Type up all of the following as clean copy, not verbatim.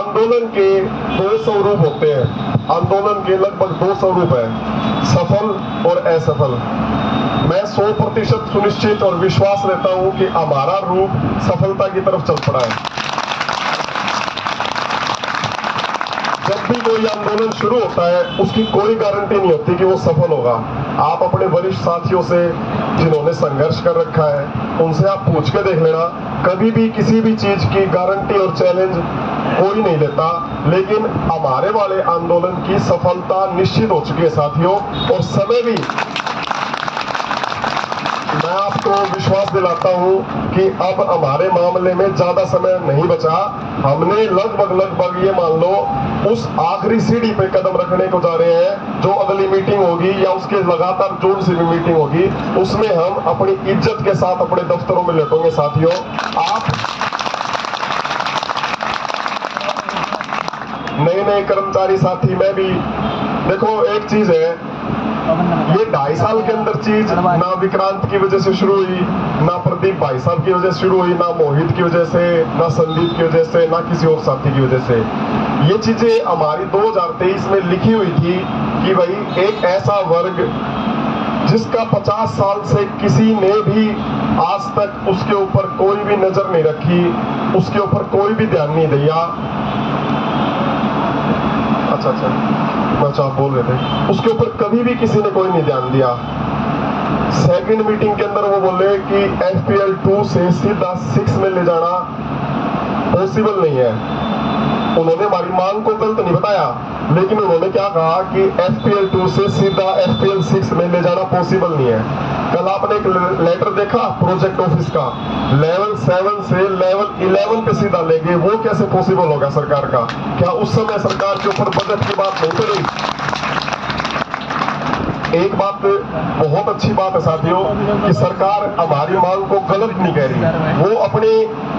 आंदोलन के 2 स्वरूप होते हैं। आंदोलन के लगभग 2 स्वरूप है, सफल और असफल। मैं 100% सुनिश्चित और विश्वास लेता हूं कि हमारा रूप सफलता की तरफ चल पड़ा है। जब भी कोई आंदोलन शुरू होता है उसकी कोई गारंटी नहीं होती कि वो सफल होगा। आप अपने वरिष्ठ साथियों से जिन्होंने संघर्ष कर रखा है उनसे आप पूछ के देख लेना, कभी भी किसी भी चीज की गारंटी और चैलेंज कोई नहीं लेता। लेकिन हमारे वाले आंदोलन की सफलता निश्चित हो चुकी है साथियों, और समय भी मैं आपको विश्वास दिलाता हूं कि अब हमारे मामले में ज्यादा समय नहीं बचा। हमने लगभग ये मान लो उस आखिरी सीढ़ी पे कदम रखने को जा रहे हैं। जो अगली मीटिंग होगी या उसके लगातार जो सी भी मीटिंग होगी उसमें हम अपनी इज्जत के साथ अपने दफ्तरों में लौटेंगे साथियों। आप नए कर्मचारी साथी, मैं भी देखो एक चीज है, ये 2.5 साल के अंदर चीज ना विक्रांत की वजह से शुरू हुई, ना प्रदीप भाई साहब की वजह से शुरू हुई, ना मोहित की वजह से, ना संदीप की वजह से, ना किसी और साथी की वजह से। ये चीजें हमारी 2023 में लिखी हुई थी कि भाई एक ऐसा वर्ग जिसका 50 साल से किसी ने भी आज तक उसके ऊपर कोई भी नजर नहीं रखी, उसके ऊपर कोई भी ध्यान नहीं दिया। अच्छा बोल रहे थे, उसके ऊपर कभी भी किसी ने कोई नहीं ध्यान दिया। सेकंड मीटिंग के अंदर वो बोले कि FPL 2 से सीधा 6 में ले जाना पॉसिबल नहीं है। उन्होंने हमारी मांग को गलत नहीं बताया, लेकिन उन्होंने क्या कहा कि FPL 2 से सीधा FPL 6 में ले जाना पॉसिबल नहीं है। कल आपने एक लेटर देखा प्रोजेक्ट ऑफिस का, लेवल 7 से लेवल 11 पे सीधा ले गए, वो कैसे पॉसिबल होगा सरकार का? क्या उस समय सरकार के ऊपर बजट की बात नहीं करी? एक बात बहुत अच्छी बात है साथियों कि सरकार हमारी मांग को गलत नहीं कह रही, वो अपने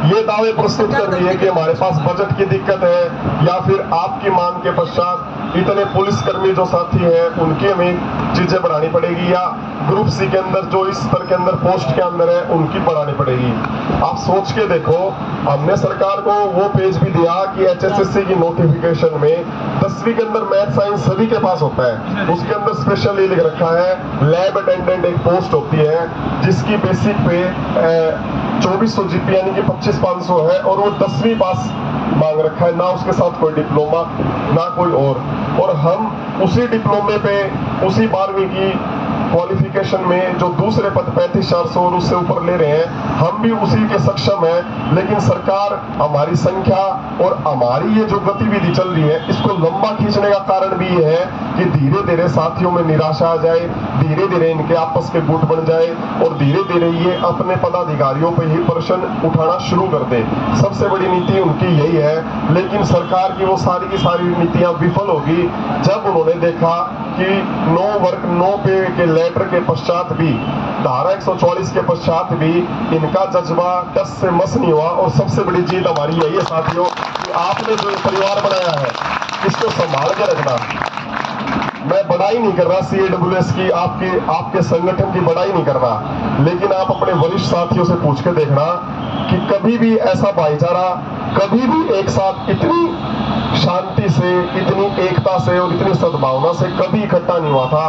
ये दावे प्रस्तुत कर रही है कि हमारे पास बजट की दिक्कत है, या फिर आपकी मांग के पश्चात इतने पुलिसकर्मी जो साथी हैं उनकी हमें चीजें बढ़ानी पड़ेगी, या ग्रुप सी के अंदर जो इस स्तर के अंदर पोस्ट के अंदर है उनकी बढ़ानी पड़ेगी। आप सोच के देखो, हमने सरकार को वो पेज भी दिया कि HSSC की नोटिफिकेशन में 10वीं के अंदर मैथ साइंस सभी के पास होता है, उसके अंदर स्पेशल ये लिख रखा है लैब अटेंडेंट एक पोस्ट होती है जिसकी बेसिक पे 2400 GP यानी कि 25,500 है, और वो 10वीं पास मांग रखा है, ना उसके साथ कोई डिप्लोमा ना कोई और हम उसी डिप्लोमे पे उसी 12वीं की क्वालिफिकेशन में जो दूसरे पद 35,400 और उससे ऊपर ले रहे हैं, हम भी उसी के सक्षम हैं। लेकिन सरकार हमारी संख्या और हमारी ये जो गतिविधि चल रही है इसको लंबा खींचने का कारण भी ये है कि धीरे धीरे साथियों में निराशा आ जाए, धीरे धीरे इनके आपस के गुट बन जाए, और धीरे धीरे ये अपने पदाधिकारियों पर ही प्रश्न उठाना शुरू कर दे। सबसे बड़ी नीति उनकी यही है, लेकिन सरकार की वो सारी की सारी नीतियां विफल होगी जब उन्होंने देखा कि नो वर्क नो पे के लेटर के पश्चात भी, धारा 144 के पश्चात भी इनका जज्बा टस से मस नहीं हुआ। और सबसे बड़ी जीत हमारी यही है साथियों कि आपने जो परिवार बनाया है इसको संभाल के रखना। मैं बड़ाई नहीं कर रहा CAWS की, आपके संगठन की बड़ाई नहीं कर रहा, लेकिन आप अपने वरिष्ठ साथियों से पूछ के देखना कि कभी भी ऐसा भाईचारा, कभी भी एक साथ इतनी शांति से, इतनी एकता से और इतनी सद्भावना से कभी इकट्ठा नहीं हुआ था।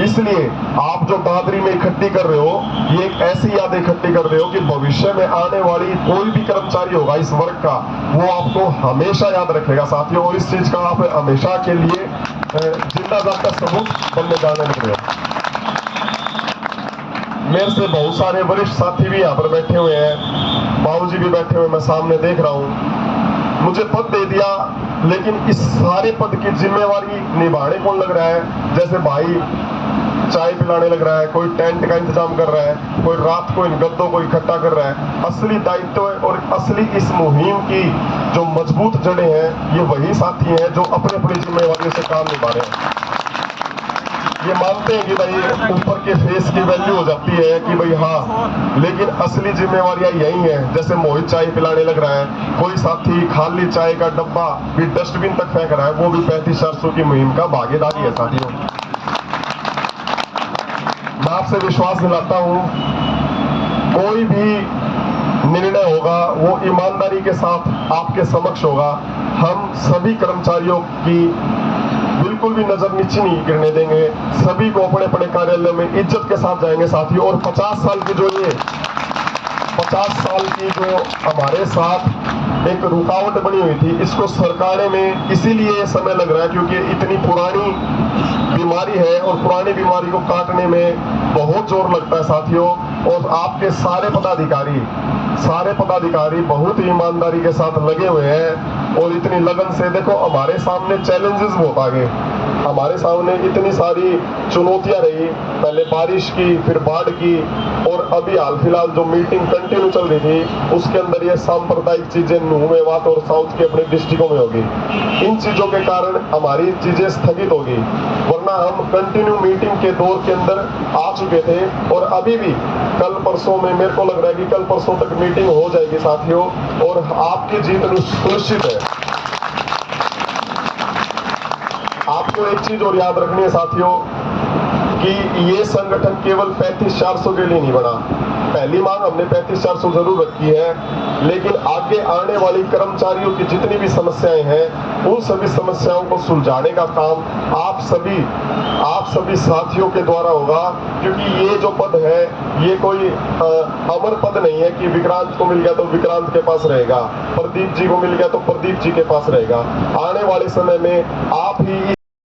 इसलिए आप जो दादरी में इकट्ठी कर रहे हो, ये एक ऐसी याद इकट्ठी कर रहे हो कि भविष्य में आने वाली कोई भी कर्मचारी होगा इस वर्ग का, वो आपको हमेशा याद रखेगा साथियों, और इस चीज का आप हमेशा के लिए जिंदा जागता सबूत बनने जाने लग रहे हो। मेरे से बहुत सारे वरिष्ठ साथी भी यहाँ पर बैठे हुए हैं, बाबूजी भी बैठे हुए, मैं सामने देख रहा हूँ। मुझे पद दे दिया, लेकिन इस सारे पद की जिम्मेवारी निभाने कौन लग रहा है? जैसे भाई चाय पिलाने लग रहा है, कोई टेंट का इंतजाम कर रहा है, कोई रात को इन गद्दों को इकट्ठा कर रहा है। असली दायित्व है और असली इस मुहिम की जो मजबूत जड़ें हैं, ये वही साथी हैं जो अपनी अपनी जिम्मेवारियों से काम निभा रहे हैं। ये मानते हैं कि भाई ऊपर के फेस की वैल्यू हो जाती है कि भाई हाँ, लेकिन असली जिम्मेवारियां यही हैं। जैसे मोहित चाय पिलाने लग रहा है, कोई साथी खाली चाय का डब्बा भी डस्टबिन तक फेंक रहा है, वो भी 35,400 की मुहिम का भागीदारी है साथियों। मैं आपसे विश्वास दिलाता हूं, कोई भी निर्णय होगा वो ईमानदारी के साथ आपके समक्ष होगा। हम सभी कर्मचारियों की बिल्कुल भी नजर नीचे नहीं गिरने देंगे। सभी को अपने अपने कार्यालय में इज्जत के साथ जाएंगे साथियों। और 50 साल की जो 50 साल की जो हमारे साथ एक रुकावट बनी हुई थी, इसको सरकाने में इसीलिए समय लग रहा है क्योंकि इतनी पुरानी बीमारी है और पुरानी बीमारी को काटने में बहुत जोर लगता है साथियों। और आपके सारे पदाधिकारी बहुत ही ईमानदारी के साथ लगे हुए हैं और इतनी लगन से। देखो हमारे सामने चैलेंजेस बहुत आ गए, हमारे सामने इतनी सारी चुनौतियां रही, पहले बारिश की, फिर बाढ़ की, और अभी हाल फिलहाल जो मीटिंग कंटिन्यू चल रही थी उसके अंदर ये सांप्रदायिक चीजें नूह मेवात और साउथ के अपने डिस्ट्रिक्टों में होगी। इन चीजों के कारण हमारी चीजें स्थगित होगी, वरना हम कंटिन्यू मीटिंग के दौर के अंदर आ चुके थे। और अभी भी कल परसों में मेरे को लग रहा है कि कल परसों तक मीटिंग हो जाएगी साथियों, और आपकी जीत सुनिश्चित है। आपको एक चीज और याद रखनी है साथियों कि ये संगठन केवल 35-400 के लिए नहीं बना। पहली मांग हमने 35-400 जरूर रखी है, लेकिन आगे आने वाली कर्मचारियों की जितनी भी समस्याएं हैं उन सभी समस्याओं को सुलझाने का काम आप सभी साथियों के द्वारा होगा। क्योंकि ये जो पद है ये कोई अमर पद नहीं है कि विक्रांत को मिल गया तो विक्रांत के पास रहेगा, प्रदीप जी को मिल गया तो प्रदीप जी के पास रहेगा। आने वाले समय में आप ही